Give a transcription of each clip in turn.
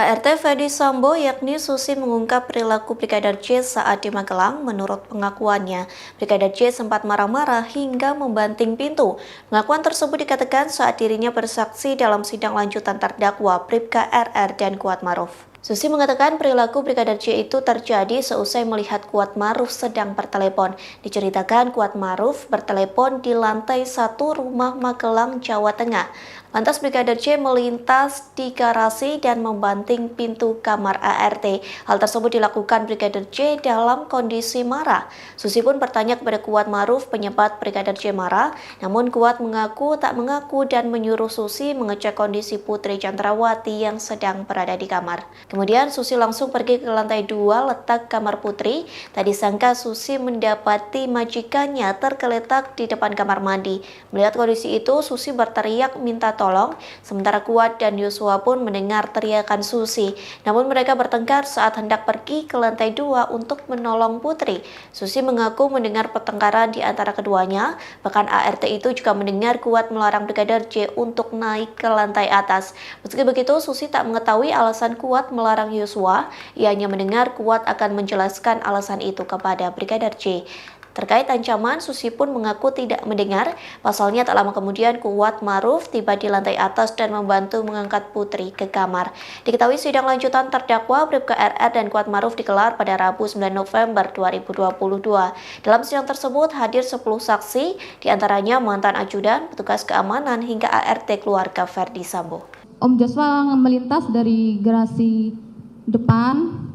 ART Ferdi Sambo yakni Susi mengungkap perilaku Brigadir J saat di Magelang. Menurut pengakuannya, Brigadir J sempat marah-marah hingga membanting pintu. Pengakuan tersebut dikatakan saat dirinya bersaksi dalam sidang lanjutan terdakwa Bribka RR dan Kuatmaruf. Susi mengatakan perilaku Brigadir J itu terjadi seusai melihat Kuatmaruf sedang bertelepon. Diceritakan Kuatmaruf bertelepon di lantai 1 rumah Magelang, Jawa Tengah. Lantas Brigadir J melintas di garasi dan membanting pintu kamar ART. Hal tersebut dilakukan Brigadir J dalam kondisi marah. Susi pun bertanya kepada Kuatmaruf penyebab Brigadir J marah, namun Kuat mengaku tak mengaku dan menyuruh Susi mengecek kondisi Putri Chandrawati yang sedang berada di kamar. Kemudian Susi langsung pergi ke lantai 2 letak kamar Putri. Tak disangka Susi mendapati majikannya tergeletak di depan kamar mandi. Melihat kondisi itu, Susi berteriak minta tolong, sementara Kuat dan Yosua pun mendengar teriakan Susi. Namun mereka bertengkar saat hendak pergi ke lantai 2 untuk menolong Putri. Susi mengaku mendengar pertengkaran di antara keduanya, bahkan ART itu juga mendengar Kuat melarang Brigadir J untuk naik ke lantai atas. Meski begitu, Susi tak mengetahui alasan Kuat melarang Yosua, ia hanya mendengar Kuat akan menjelaskan alasan itu kepada Brigadir J. Terkait ancaman, Susi pun mengaku tidak mendengar. Pasalnya tak lama kemudian Kuatmaruf tiba di lantai atas dan membantu mengangkat Putri ke kamar. Diketahui sidang lanjutan terdakwa Bribka RR dan Kuatmaruf digelar pada Rabu 9 November 2022. Dalam sidang tersebut hadir 10 saksi, diantaranya mantan ajudan, petugas keamanan hingga ART keluarga Ferdi Sambo. Om Joshua melintas dari garasi depan,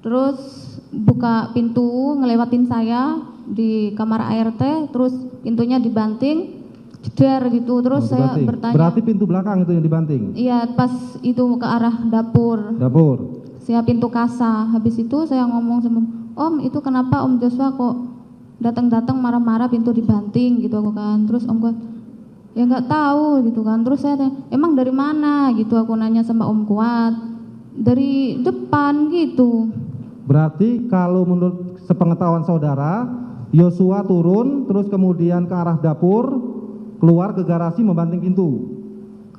terus buka pintu ngelewatin saya di kamar ART, terus pintunya dibanting, jeder gitu, terus saya bertanya. Berarti pintu belakang itu yang dibanting? Iya, pas itu ke arah dapur. Dapur. Saya pintu kasa. Habis itu saya ngomong sama Om, itu kenapa Om Joshua kok datang-datang marah-marah pintu dibanting gitu aku kan. Terus Om Kuat, ya nggak tahu gitu kan. Terus saya tanya, emang dari mana gitu aku nanya sama Om Kuat. Dari depan gitu. Berarti kalau menurut sepengetahuan saudara, Yosua turun terus kemudian ke arah dapur, keluar ke garasi membanting pintu.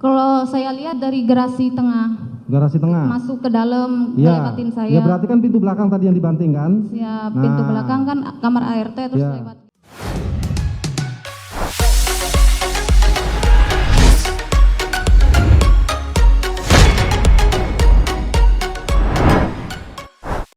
Kalau saya lihat dari garasi tengah. Garasi tengah. Masuk ke dalam Ya, ngelewatin saya. ya berarti kan pintu belakang tadi yang dibanting kan? Ya, pintu belakang kan kamar ART terus ya. lewat